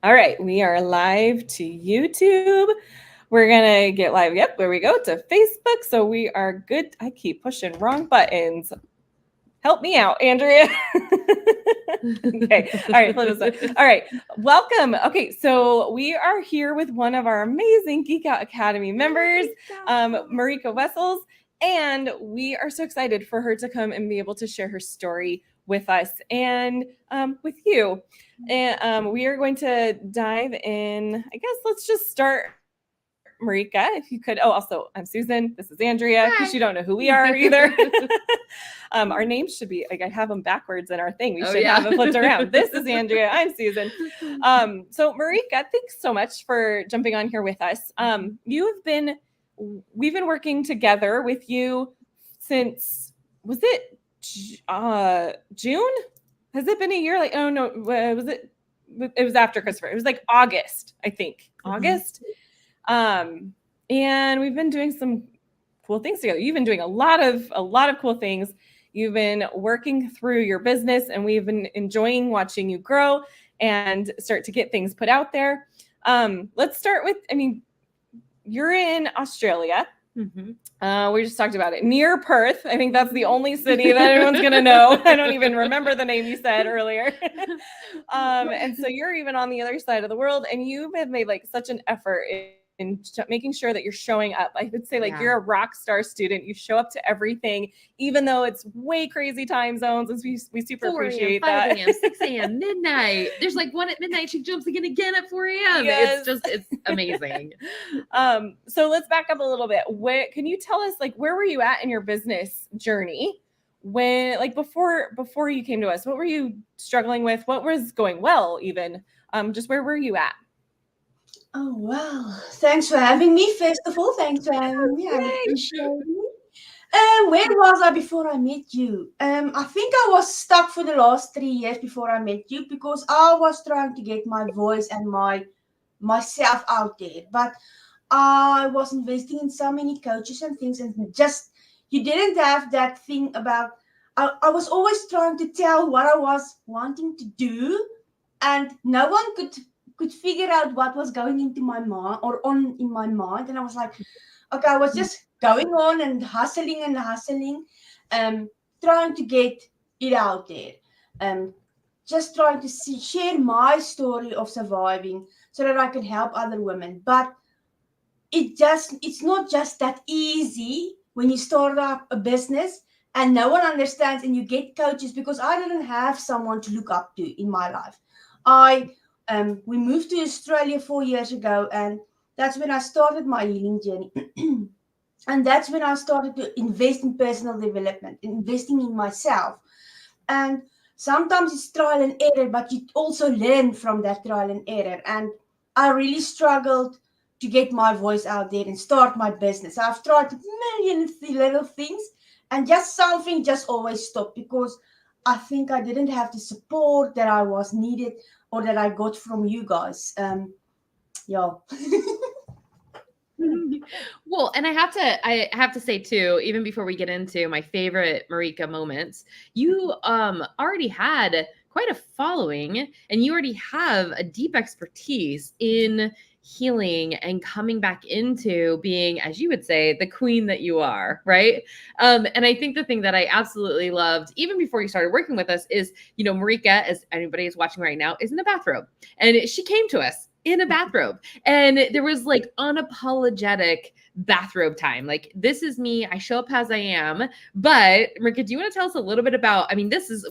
All right. We are live to YouTube. We're going to get live. Yep, there we go, to Facebook. So we are good. I keep pushing wrong buttons. Help me out, Andrea. Okay. All right. All right. Welcome. Okay. So we are here with one of our amazing GeekOut Academy members, Marika Wessels. And we are so excited for her to come and be able to share her story with us and with you. And we are going to dive in. I guess let's just start, Marika, if you could. Oh, also, I'm Susan. This is Andrea, because you don't know who we are either. Our names should be, like, I have them backwards in our thing. We should have it flipped around. This is Andrea. I'm Susan. So Marika, thanks so much for jumping on here with us. We've been working together with you since, was it June? Has it been a year? Like, oh no, was it? It was after Christopher. It was like August, I think. August. And we've been doing some cool things together. You've been doing a lot of cool things. You've been working through your business, and we've been enjoying watching you grow and start to get things put out there. Let's start with, you're in Australia. We just talked about it, near Perth. I think that's the only city that anyone's going to know. I don't even remember the name you said earlier. And so you're even on the other side of the world, and you have made like such an effort in making sure that you're showing up. I would say, like, you're a rock star student. You show up to everything, even though it's way crazy time zones. And we super appreciate that. 5 a.m., 6 a.m., midnight. There's like one at midnight. She jumps again at 4 a.m. Yes. It's amazing. So let's back up a little bit. Can you tell us, like, where were you at in your business journey when, like, before you came to us? What were you struggling with? What was going well even? Just where were you at? Oh, well, thanks for having me. First of all, thanks for having me. I appreciate it. Where was I before I met you? I think I was stuck for the last 3 years before I met you, because I was trying to get my voice and myself out there. But I was investing in so many coaches and things, and just you didn't have that thing about. I was always trying to tell what I was wanting to do, and no one could figure out what was going into my mind in my mind. And I was like, okay, I was just going on and hustling, trying to get it out there, just trying to share my story of surviving so that I can help other women. But it's not just that easy when you start up a business and no one understands, and you get coaches, because I didn't have someone to look up to in my life. We moved to Australia 4 years ago, and that's when I started my healing journey. And that's when I started to invest in personal development, investing in myself. And sometimes it's trial and error, but you also learn from that trial and error. And I really struggled to get my voice out there and start my business. I've tried a million little things, and something always stopped, because I think I didn't have the support that I was needed or that I got from you guys. Well, and I have to say too, even before we get into my favorite Marika moments, you already had quite a following, and you already have a deep expertise in healing and coming back into being, as you would say, the queen that you are, right? And I think the thing that I absolutely loved, even before you started working with us, is, Marika, as anybody is watching right now, is in a bathrobe. And she came to us in a bathrobe, and there was like unapologetic bathrobe time. Like, this is me. I show up as I am. But Marika, do you want to tell us a little bit about,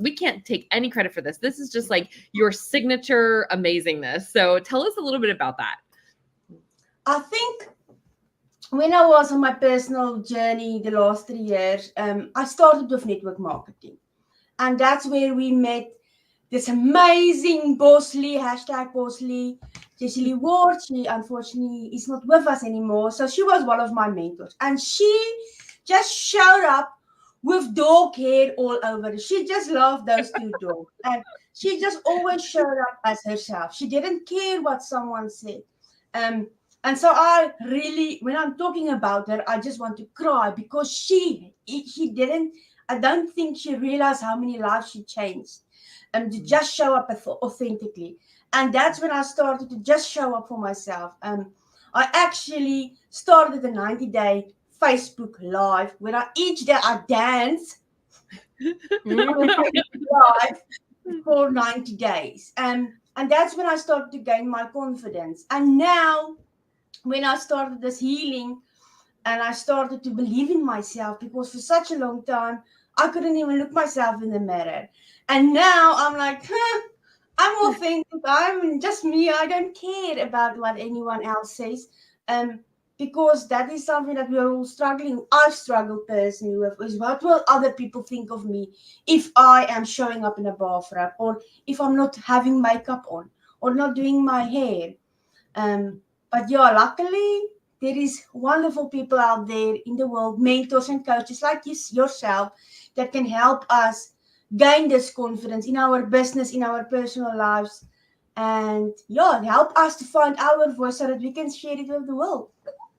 we can't take any credit for this. This is just like your signature amazingness. So tell us a little bit about that. I think when I was on my personal journey the last 3 years, I started with network marketing. And that's where we met this amazing Boss Lee, #Boss Lee, Jessie Lee Ward. She unfortunately is not with us anymore. So she was one of my mentors. And she just showed up with dog hair all over. She just loved those two dogs. And she just always showed up as herself. She didn't care what someone said. And so I really, when I'm talking about her, I just want to cry, because she didn't, I don't think she realized how many lives she changed. to just show up authentically. And that's when I started to just show up for myself. I actually started a 90-day Facebook Live where each day I dance live for 90 days. And that's when I started to gain my confidence. And now, when I started this healing and I started to believe in myself, because for such a long time, I couldn't even look myself in the mirror. And now I'm like, I'm authentic. I'm just me. I don't care about what anyone else says. Because that is something that we are all struggling. I've struggled personally with, is what will other people think of me if I am showing up in a bathrobe, or if I'm not having makeup on, or not doing my hair. But yeah, luckily there is wonderful people out there in the world, mentors and coaches like yourself, that can help us gain this confidence in our business, in our personal lives, and yeah, help us to find our voice so that we can share it with the world.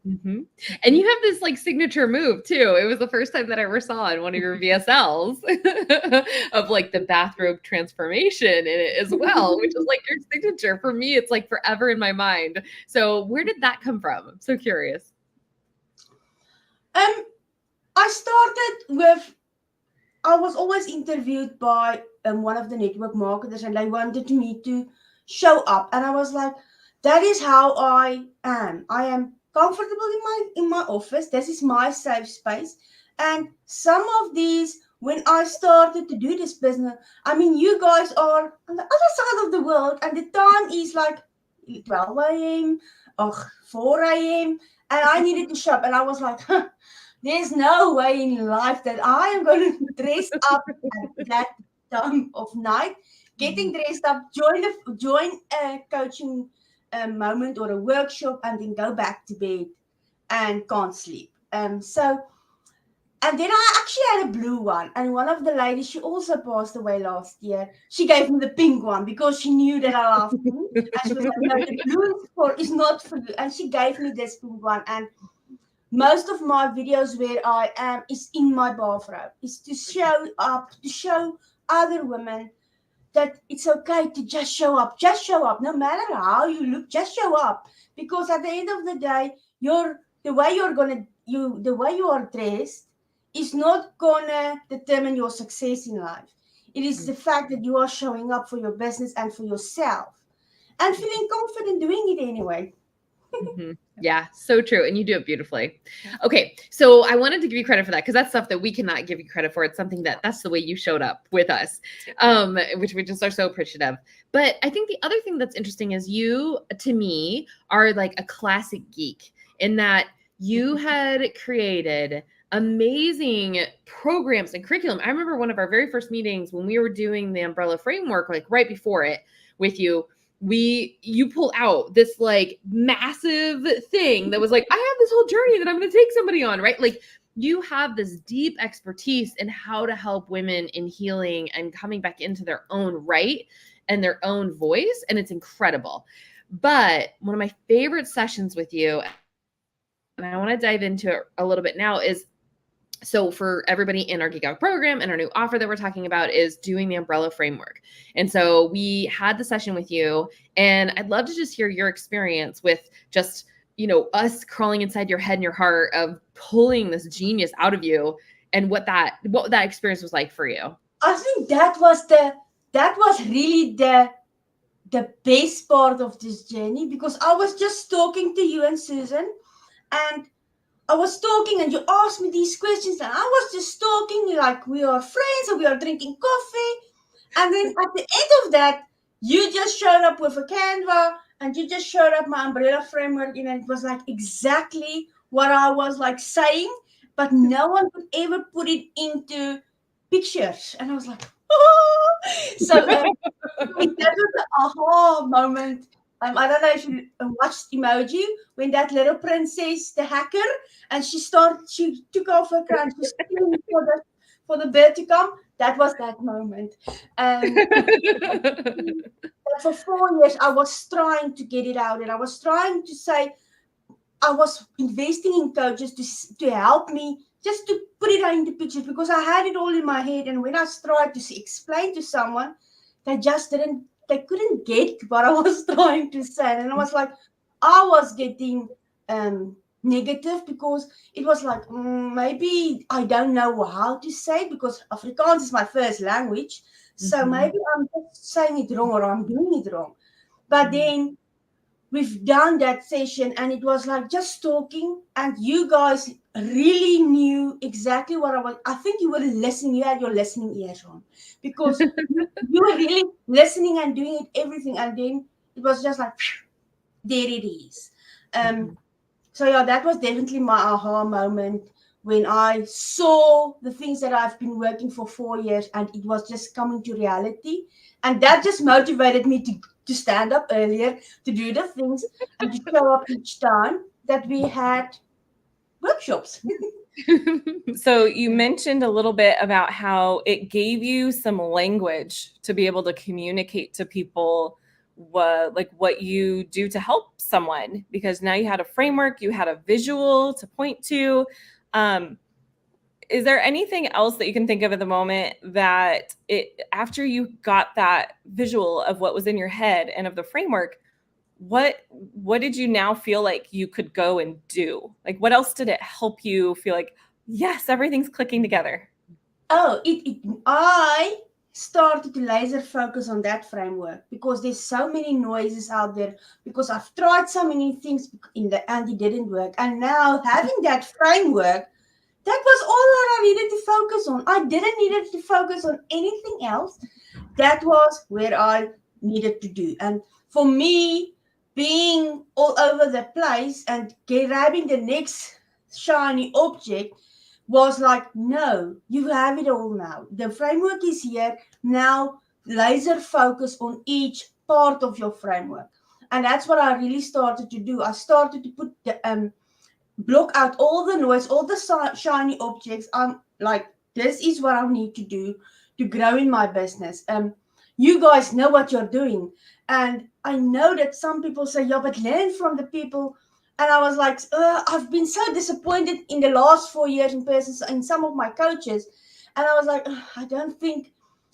Mm-hmm. And you have this like signature move too. It was the first time that I ever saw in one of your VSLs of like the bathrobe transformation in it as well, which is like your signature. For me, it's like forever in my mind. So where did that come from? I'm so curious. I started with, I was always interviewed by one of the network marketers, and they wanted me to show up, and I was like, that is how I am. I am comfortable in my office. This is my safe space. And some of these, when I started to do this business, I mean, you guys are on the other side of the world, and the time is like 12 a.m. or 4 a.m. and I needed to shop, and I was like, there's no way in life that I am going to dress up at that time of night, getting dressed up, join a coaching moment or a workshop, and then go back to bed and can't sleep. And then I actually had a blue one, and one of the ladies, she also passed away last year. She gave me the pink one because she knew that I loved pink, and she was like, no, the blue is not for you. And she gave me this pink one, and most of my videos where I am is in my bathrobe, is to show up, to show other women that it's okay to just show up, no matter how you look, just show up. Because at the end of the day, the way you are dressed is not gonna determine your success in life. It is the fact that you are showing up for your business and for yourself, and feeling confident doing it anyway. Mm-hmm. Yeah, so true. And you do it beautifully. Okay. So I wanted to give you credit for that, because that's stuff that we cannot give you credit for. It's something that's the way you showed up with us, which we just are so appreciative. But I think the other thing that's interesting is you, to me, are like a classic geek in that you had created amazing programs and curriculum. I remember one of our very first meetings when we were doing the umbrella framework, like right before it with you, you pull out this like massive thing that was like, I have this whole journey that I'm going to take somebody on, right? Like you have this deep expertise in how to help women in healing and coming back into their own right and their own voice. And it's incredible. But one of my favorite sessions with you, and I want to dive into it a little bit now, is so for everybody in our GeekOut program and our new offer that we're talking about is doing the umbrella framework. And so we had the session with you, and I'd love to just hear your experience with just, us crawling inside your head and your heart of pulling this genius out of you, and what that experience was like for you. I think that was really the best part of this journey, because I was just talking to you and Susan, and I was talking and you asked me these questions, and I was just talking like we are friends or we are drinking coffee. And then at the end of that, you just showed up with a Canva, and you just showed up my umbrella framework, and it was like exactly what I was like saying, but no one could ever put it into pictures. And I was like, oh. So that was the aha moment. I don't know if you watched Emoji, when that little princess, the hacker, and she took off her crown, she screamed for the bird to come. That was that moment. For 4 years, I was trying to get it out, and I was trying to say, I was investing in coaches to help me just to put it into pictures, because I had it all in my head. And when I tried to explain to someone, they couldn't get what I was trying to say. And I was like, I was getting negative because it was like, maybe I don't know how to say it because Afrikaans is my first language. So maybe I'm just saying it wrong or I'm doing it wrong. But then we've done that session and it was like just talking, and you guys really knew exactly what I was. I think you were listening, you had your listening ears on because you were really listening and doing it, everything. And then it was just like, there it is. So yeah, that was definitely my aha moment when I saw the things that I've been working for 4 years and it was just coming to reality. And that just motivated me to stand up earlier, to do the things and to show up each time that we had workshops. So you mentioned a little bit about how it gave you some language to be able to communicate to people what you do to help someone, because now you had a framework, you had a visual to point to. Is there anything else that you can think of at the moment that after you got that visual of what was in your head and of the framework, what did you now feel like you could go and do? Like, what else did it help you feel like, yes, everything's clicking together? Oh, I started to laser focus on that framework because there's so many noises out there, because I've tried so many things and it didn't work. And now having that framework, that was all that I needed to focus on. I didn't need to focus on anything else. That was where I needed to do. And for me, being all over the place and grabbing the next shiny object was like, no, you have it all now. The framework is here. Now laser focus on each part of your framework. And that's what I really started to do. I started to put the block out all the noise, all the shiny objects. I'm like, this is what I need to do to grow in my business. You guys know what you're doing. And I know that some people say, yeah, but learn from the people. And I was like, I've been so disappointed in the last 4 years in person, in some of my coaches. And I was like, I don't think.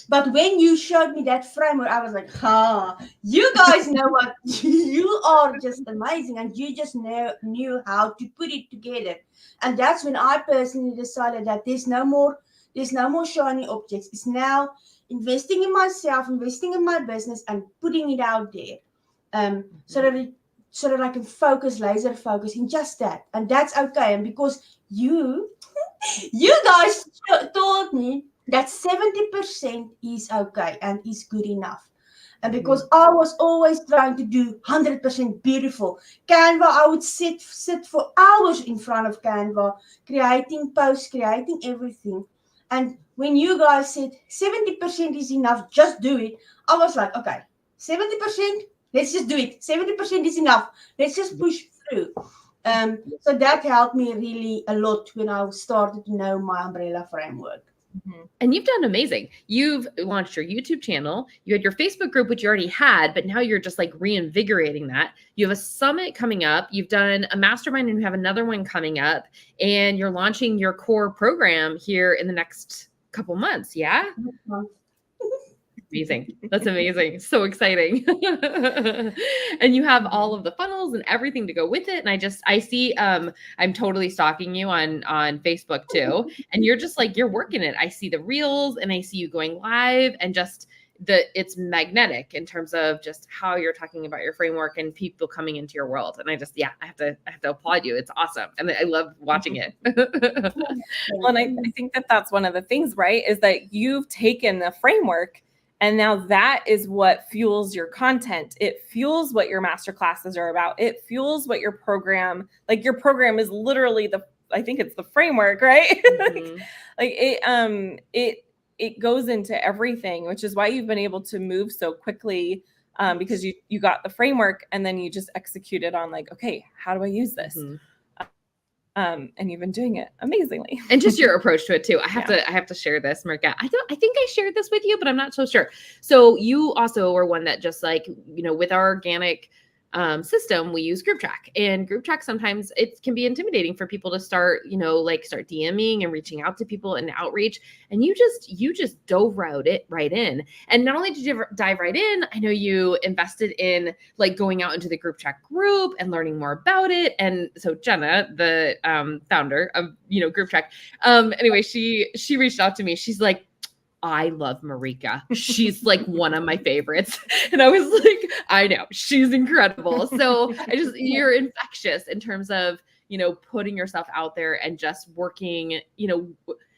But when you showed me that framework, I was like, you guys know what, you are just amazing. And you just knew how to put it together. And that's when I personally decided that there's no more shiny objects. It's now investing in myself, investing in my business and putting it out there. So that I can laser focus in just that. And that's okay. And because you guys told me that 70% is okay and is good enough. And because I was always trying to do 100% beautiful. Canva, I would sit for hours in front of Canva, creating posts, creating everything. And when you guys said 70% is enough, just do it, I was like, okay, 70%, let's just do it. 70% is enough. Let's just push through. So that helped me really a lot when I started to know my umbrella framework. And you've done amazing. You've launched your YouTube channel. You had your Facebook group, which you already had, but now you're just like reinvigorating that. You have a summit coming up. You've done a mastermind and you have another one coming up, and you're launching your core program here in the next couple months. Yeah. Amazing. That's amazing. So exciting. And you have all of the funnels and everything to go with it. And I see, I'm totally stalking you on Facebook too. And you're just like, you're working it. I see the reels and I see you going live, and just it's magnetic in terms of just how you're talking about your framework and people coming into your world. And I have to applaud you. It's awesome. And I love watching it. Well, and I think that's one of the things, right? Is that you've taken the framework, and now that is what fuels your content. It fuels what your master classes are about. It fuels what your program is literally I think it's the framework, right? It goes into everything, which is why you've been able to move so quickly, because you got the framework and then you just executed on like, okay, how do I use this? And you've been doing it amazingly. And just your approach to it too. I have to share this, Marika. I think I shared this with you, but I'm not so sure. So you also were one that just like, with our organic system, we use group track, and group track sometimes it can be intimidating for people to start, start DMing and reaching out to people and outreach. And you just dove right in. And not only did you dive right in, I know you invested in like going out into the group track group and learning more about it. And so Jenna, the founder of group track, anyway, she reached out to me. She's like, I love Marika. She's like one of my favorites. And I was like, I know, she's incredible. So you're infectious in terms of, putting yourself out there and just working,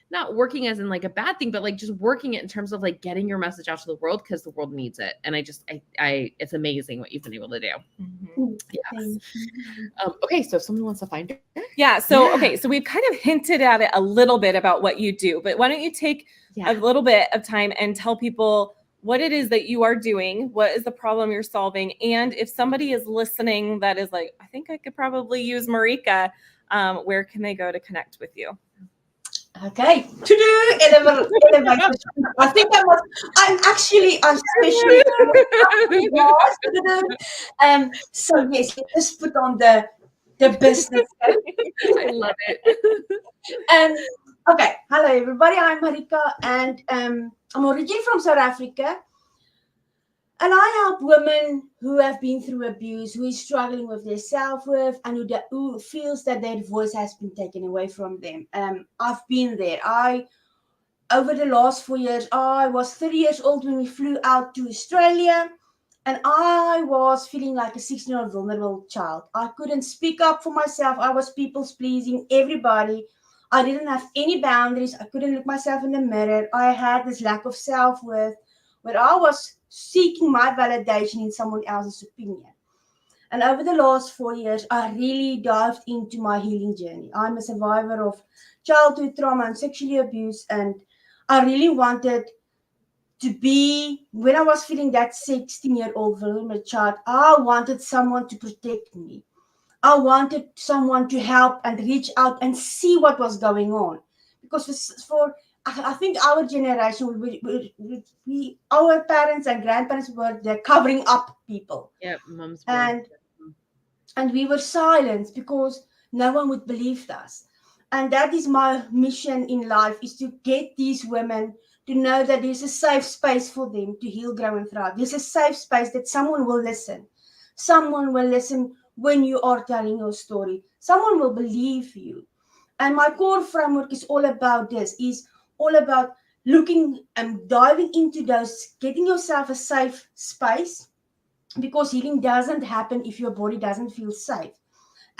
not working as in like a bad thing, but like just working it in terms of like getting your message out to the world, because the world needs it. And it's amazing what you've been able to do. Mm-hmm. Yes. Okay. So if someone wants to find her. Yeah. So, okay. So we've kind of hinted at it a little bit about what you do, but why don't you take a little bit of time and tell people what it is that you are doing, what is the problem you're solving, and if somebody is listening that is like, I think I could probably use Marika, where can they go to connect with you? Okay, to do elevator. I think I'm especially so yes, let's put on the business. I love it. Okay, hello everybody, I'm Marika, and I'm originally from South Africa, and I help women who have been through abuse, who is struggling with their self-worth, and who feels that their voice has been taken away from them. I've been there. Over the last 4 years, I was 30 years old when we flew out to Australia, and I was feeling like a 16-year-old vulnerable child. I couldn't speak up for myself. I was people's pleasing everybody. I didn't have any boundaries. I couldn't look myself in the mirror. I had this lack of self-worth where I was seeking my validation in someone else's opinion. And over the last 4 years, I really dived into my healing journey. I'm a survivor of childhood trauma and sexual abuse, and I really wanted to be, when I was feeling that 16-year-old vulnerable child, I wanted someone to protect me. I wanted someone to help and reach out and see what was going on. Because I think our generation, our parents and grandparents were the covering up people. Yeah, mums were. And we were silenced because no one would believe us. And that is my mission in life, is to get these women to know that there's a safe space for them to heal, grow, and thrive. There's a safe space that someone will listen. Someone will listen when you are telling your story. Someone will believe you. And my core framework is all about this, is all about looking and diving into those, getting yourself a safe space, because healing doesn't happen if your body doesn't feel safe.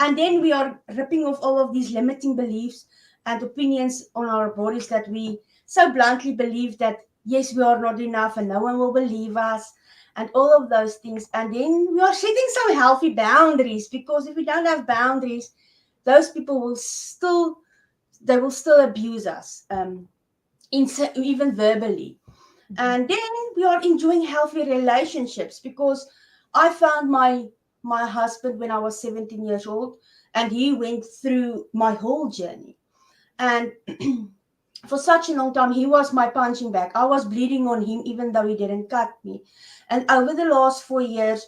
And then we are ripping off all of these limiting beliefs and opinions on our bodies that we so bluntly believe that, yes, we are not enough and no one will believe us and all of those things. And then we are setting some healthy boundaries, because if we don't have boundaries, those people will still abuse us, even verbally. And then we are enjoying healthy relationships, because I found my husband when I was 17 years old, and he went through my whole journey. And for such a long time, he was my punching bag. I was bleeding on him, even though he didn't cut me. And over the last 4 years,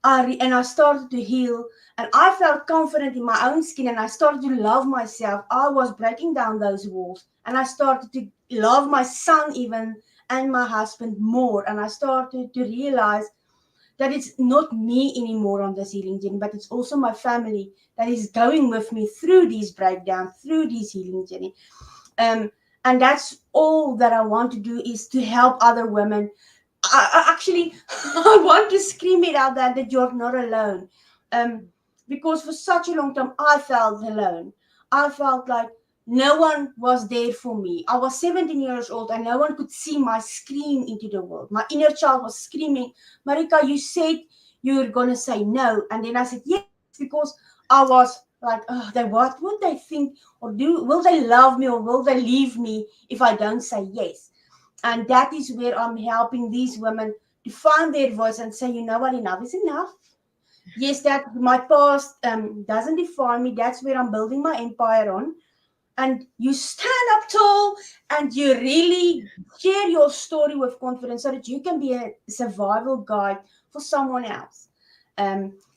I started to heal, and I felt confident in my own skin, and I started to love myself. I was breaking down those walls, and I started to love my son even, and my husband more. And I started to realize that it's not me anymore on this healing journey, but it's also my family that is going with me through these breakdowns, through this healing journey. And that's all that I want to do, is to help other women. I want to scream it out there that you're not alone. Because for such a long time, I felt alone. I felt like no one was there for me. I was 17 years old and no one could see my scream into the world. My inner child was screaming, Marika, you said you were going to say no. And then I said yes, because I was like, oh, what would they think, or will they love me, or will they leave me if I don't say yes? And that is where I'm helping these women to find their voice and say, you know what, enough is enough. Yes, that my past doesn't define me. That's where I'm building my empire on. And you stand up tall and you really share your story with confidence, so that you can be a survival guide for someone else.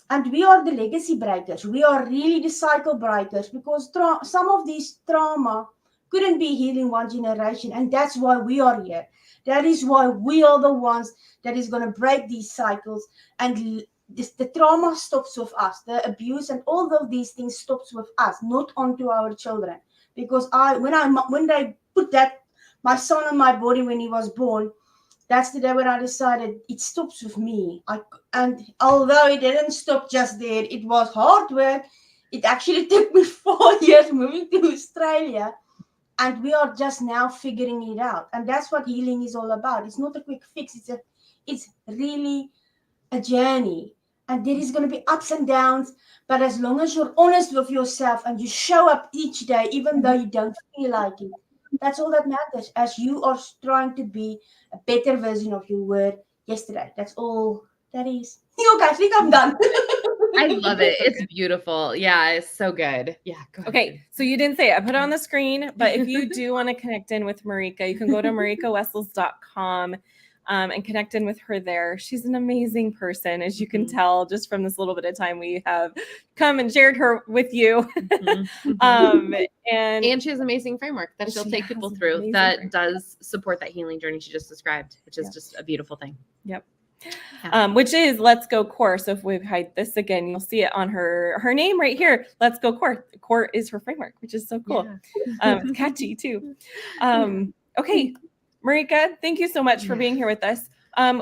And we are the legacy breakers. We are really the cycle breakers because some of these trauma couldn't be healed in one generation. And that's why we are here. That is why we are the ones that is going to break these cycles. And the trauma stops with us. The abuse and all of these things stops with us, not onto our children. Because when they put that my son on my body when he was born, that's the day when I decided it stops with me. And although it didn't stop just there, it was hard work. It actually took me 4 years moving to Australia. And we are just now figuring it out. And that's what healing is all about. It's not a quick fix. It's really a journey. And there is going to be ups and downs. But as long as you're honest with yourself and you show up each day, even though you don't feel like it, that's all that matters, as you are trying to be a better version of you were yesterday. That's all that is. Okay, I think I'm done. I love it. It's beautiful. Yeah, it's so good. Yeah. Go ahead. Okay, so you didn't say it. I put it on the screen, but if you do want to connect in with Marika, you can go to marikawessels.com and connect in with her there. She's an amazing person, as you can tell just from this little bit of time we have come and shared her with you. And she has an amazing framework that she'll take people through that does support that healing journey she just described, which is just a beautiful thing. Yep. Which is Let's Go Core. So if we hide this again, you'll see it on her name right here. Let's Go Core. Core is her framework, which is so cool. Yeah. It's catchy too. Okay, Marika, thank you so much for being here with us.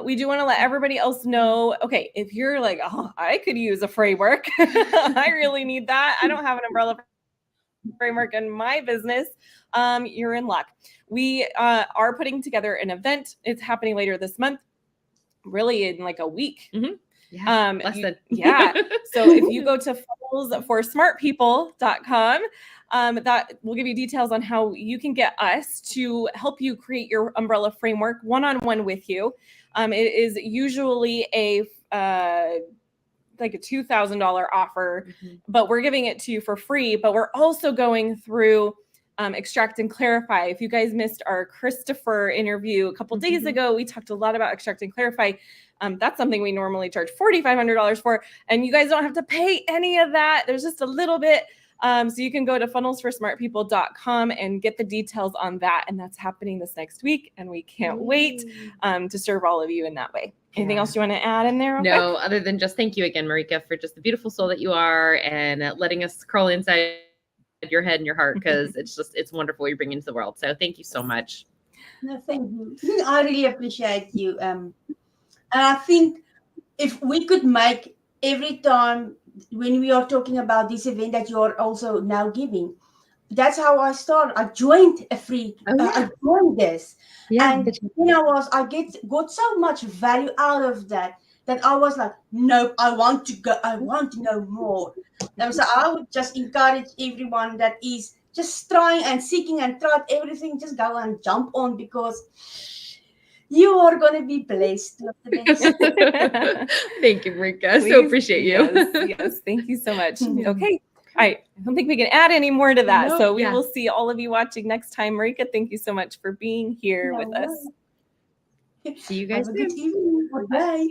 We do want to let everybody else know, okay, if you're like, oh, I could use a framework. I really need that. I don't have an umbrella framework in my business. You're in luck. We are putting together an event. It's happening later this month. Really in like a week. Mm-hmm. Yeah, less than. Yeah. So if you go to funnelsforsmartpeople.com, that will give you details on how you can get us to help you create your umbrella framework one-on-one with you. It is usually like a $2,000 offer, but we're giving it to you for free. But we're also going through Extract and Clarify. If you guys missed our Christopher interview a couple days ago, we talked a lot about Extract and Clarify. That's something we normally charge $4,500 for, and you guys don't have to pay any of that. There's just a little bit. So you can go to funnelsforsmartpeople.com and get the details on that. And that's happening this next week. And we can't wait to serve all of you in that way. Anything else you want to add in there? No, other than just thank you again, Marika, for just the beautiful soul that you are and letting us crawl inside your head and your heart, because it's wonderful you bring into the world. So thank you so much. No, thank you. I really appreciate you. And I think if we could make every time when we are talking about this event that you're also now giving, that's how I started. I joined a free. I joined this, and I got so much value out of that I was like, nope, I want to go. I want to know more. And so I would just encourage everyone that is just trying and seeking and tried everything. Just go and jump on, because you are going to be blessed. Thank you, Marika. So appreciate you. Yes, thank you so much. Okay. I don't think we can add any more to that. Nope, so we will see all of you watching next time. Marika, thank you so much for being here with us. See you guys soon. Good evening. Bye.